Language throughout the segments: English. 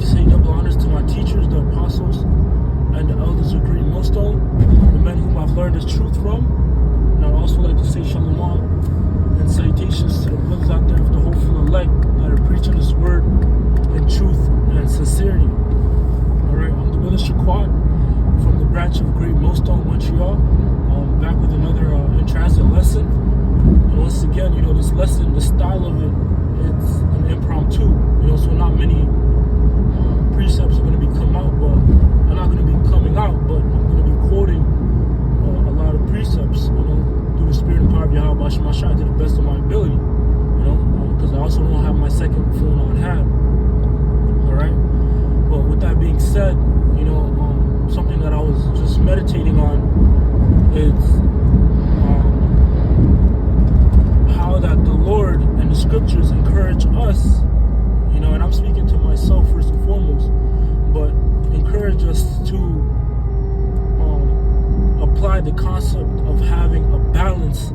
to say double honors to my teachers, the apostles, and the elders of Great Millstone, the men whom I've learned this truth from. And I'd also like to say shalom and salutations to the brothers out there of the hopeful elect that are preaching this word in truth and sincerity. Alright, I'm the brother Shaquat from the branch of Great Millstone, Montreal. Back with another in transit lesson. And once again, this lesson, the style of it, it's an impromptu. So not many precepts are going to be coming out, but I'm not going to be coming out, but I'm going to be quoting a lot of precepts, through the spirit and power of Yahweh Shemashai to the best of my ability, because I also don't have my second phone on hand. Alright? But with that being said, something that I was just meditating on is how that the Lord and the scriptures encourage us, and I'm speaking to myself first and foremost, but encourage us to apply the concept of having a balance,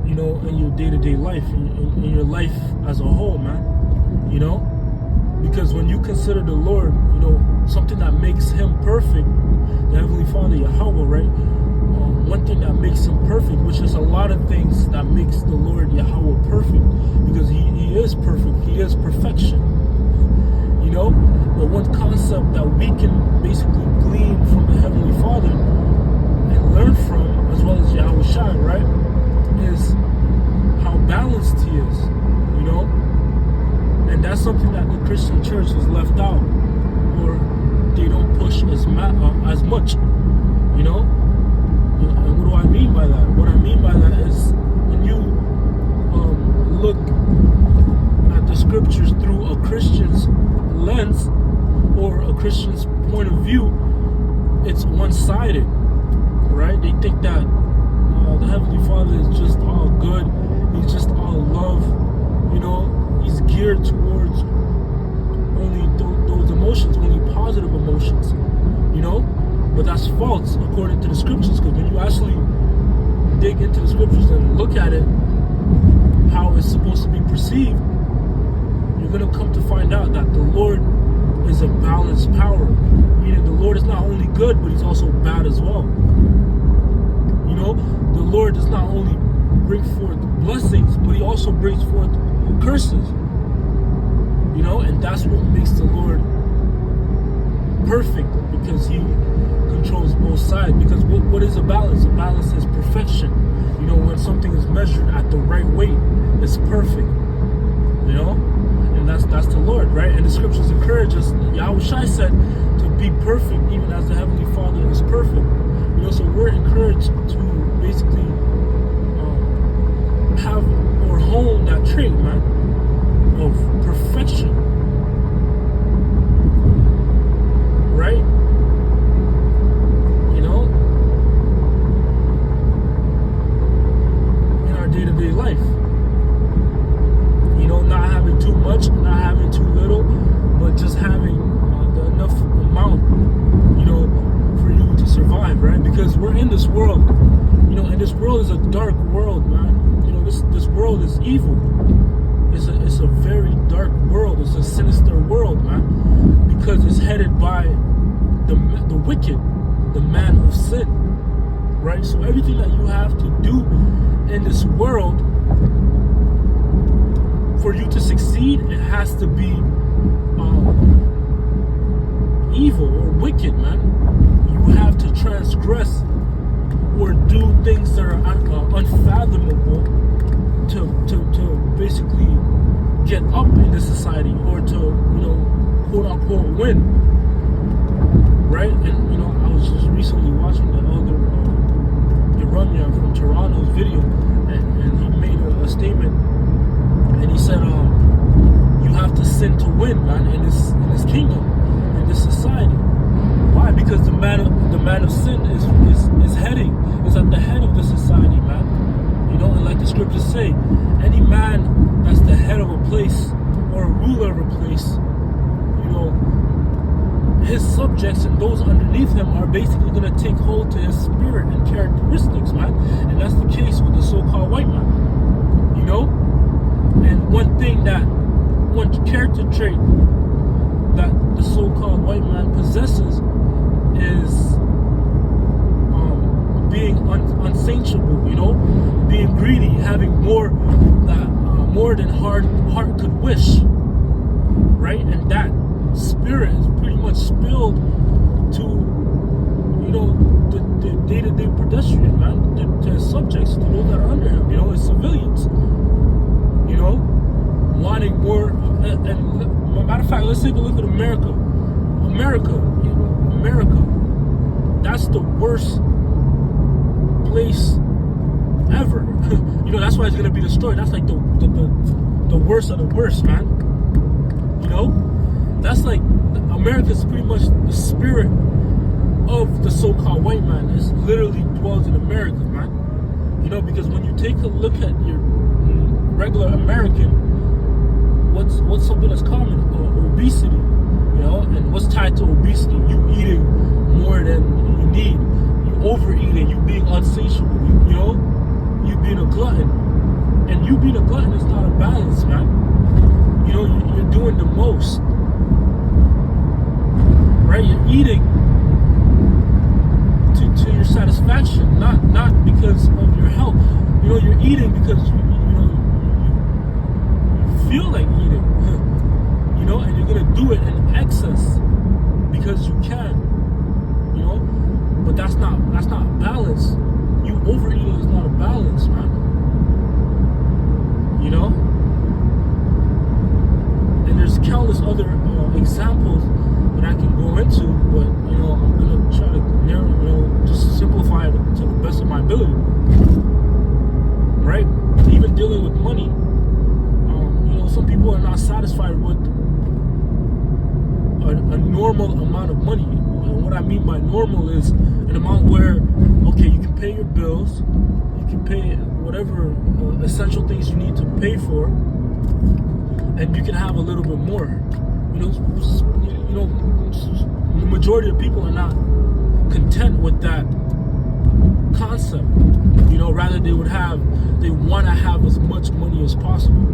in your day-to-day life, in your life as a whole, man. Because when you consider the Lord, something that makes him perfect, the Heavenly Father, Yahweh, right? One thing that makes him perfect, which is a lot of things that makes the Lord Yahweh perfect, because he is perfect, he is perfection, But one concept that we can basically glean from the Heavenly Father and learn from, as well as Yahweh Shai, right, is how balanced he is, And that's something that the Christian church has left out, or they don't push as much, And what do I mean by that? What I mean by that is when you look at the scriptures through a Christian's lens or a Christian's point of view, it's one-sided, right? They think that the Heavenly Father is just all good, he's just all love, he's geared towards only those emotions, only positive emotions, But that's false according to the scriptures, because when you actually dig into the scriptures and look at it, how it's supposed to be perceived, you're going to come to find out that the Lord is a balanced power, meaning the Lord is not only good, but he's also bad as well. The Lord does not only bring forth blessings, but he also brings forth curses, and that's what makes the Lord perfect, because he controls both sides. Because what is a balance? A balance is perfection. When something is measured at the right weight, it's perfect. And that's the Lord, right? And the scriptures encourage us. Yahweh Shai said to be perfect, even as the Heavenly Father is perfect. So we're encouraged to basically have or hone that trait, man, of perfection, right? In our day-to-day life, not having too much, not having too little, but just having the enough amount, for you to survive, right? Because we're in this world, and this world is a dark world, man. This world is evil. It's a very dark world. It's a sinister world, man, because it's headed by the wicked, the man of sin, right? So everything that you have to do in this world, for you to succeed, it has to be evil or wicked, man. You have to transgress or do things that are unfathomable to basically get up in this society, or to quote unquote win, right? And I was just recently watching the elder Iranian from Toronto's video, and he made a statement, and he said you have to sin to win, man, in this kingdom, in this society. Why? Because the man of sin is at the head of the society, man. And like the scriptures say, any man that's the head of a place or a ruler of a place, his subjects and those underneath him are basically going to take hold to his spirit and characteristics, man. And that's the case with the so-called white man, And one character trait that the so-called white man possesses is being unsatiable, being greedy, having more than heart could wish, right? And that spirit is pretty much spilled to the day-to-day pedestrian, man, to his subjects, to those that are under him, his civilians, wanting more. And matter of fact, let's take a look at America. America, that's the worst place ever. That's why it's gonna be destroyed. That's like the worst of the worst, man. That's like America's pretty much the spirit of the so-called white man is literally dwells in America, man. Because when you take a look at your regular American, what's something that's common? Obesity, and what's tied to obesity? You eating more than you need, you overeating, you being unsatiable, you being a glutton. And you being a glutton is not a balance, man. You're doing the most, right? You're eating to your satisfaction, not because of your health. You're eating because you feel like eating, and you're gonna do it in excess because you can, but that's not balance. You overeating is not a balance, man. And there's countless other examples that I can go into, but I'm gonna try to just simplify it to the best of my ability, right? Even dealing with money, some people are not satisfied with a normal amount of money. And what I mean by normal is an amount where, okay, you can pay your bills, you can pay whatever essential things you need to pay for, and you can have a little bit more. The majority of people are not content with that concept. Rather they want to have as much money as possible.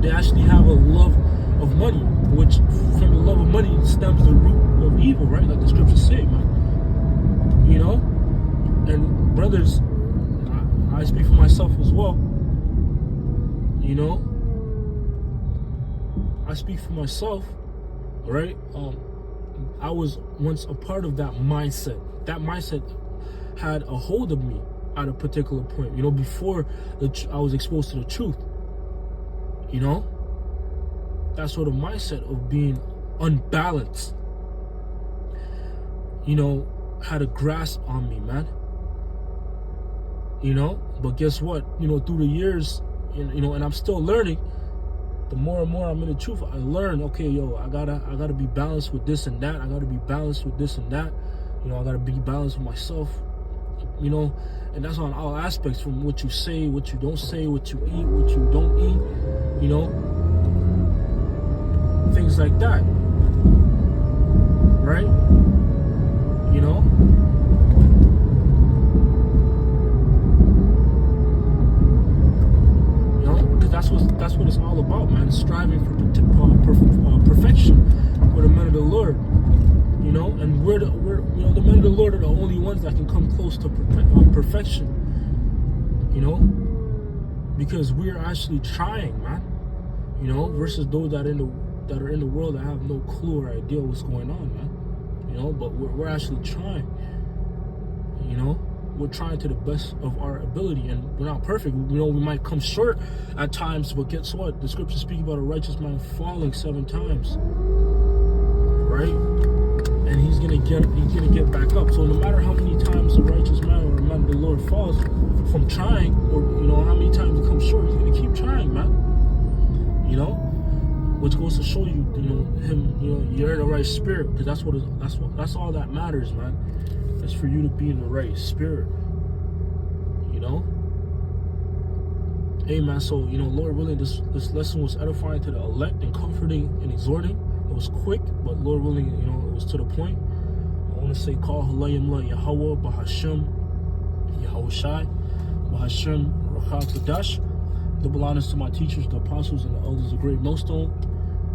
They actually have a love of money, which from the love of money stems the root of evil, right? Like the scriptures say, man. And brothers, I speak for myself as well. I speak for myself, right? I was once a part of that mindset. That mindset had a hold of me at a particular point, before I was exposed to the truth. That sort of mindset of being unbalanced, had a grasp on me, man. But guess what? Through the years, and I'm still learning. The more and more I'm in the truth, I learn, okay, I gotta be balanced with this and that. I gotta be balanced with this and that. I gotta be balanced with myself. And that's on all aspects, from what you say, what you don't say, what you eat, what you don't eat, things like that, right? Because that's what it's all about, man. It's striving for perfection for the men of the Lord. And we're the men of the Lord are the only ones that can come close to perfection, because we're actually trying, man, versus those that are in the world that have no clue or idea what's going on, man, but we're actually trying, we're trying to the best of our ability, and we're not perfect. We might come short at times, but guess what? The scriptures speak about a righteous man falling 7 times, right? And he's gonna get back up. So no matter how many times a righteous man or a man of the Lord falls from trying, or how many times he comes short, he's gonna keep trying, man. Which goes to show you, him, you're in the right spirit, because that's all that matters, man. It's for you to be in the right spirit, Hey, man. So Lord willing, this lesson was edifying to the elect and comforting and exhorting. It was quick, but Lord willing, it was to the point. I want to say, call Halayim La Yahweh, Bahashem, Yahushai, Bahashem, Rachal Kadash. Double honors to my teachers, the apostles, and the elders of Great Millstone.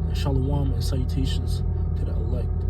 And shalom and salutations to the elect.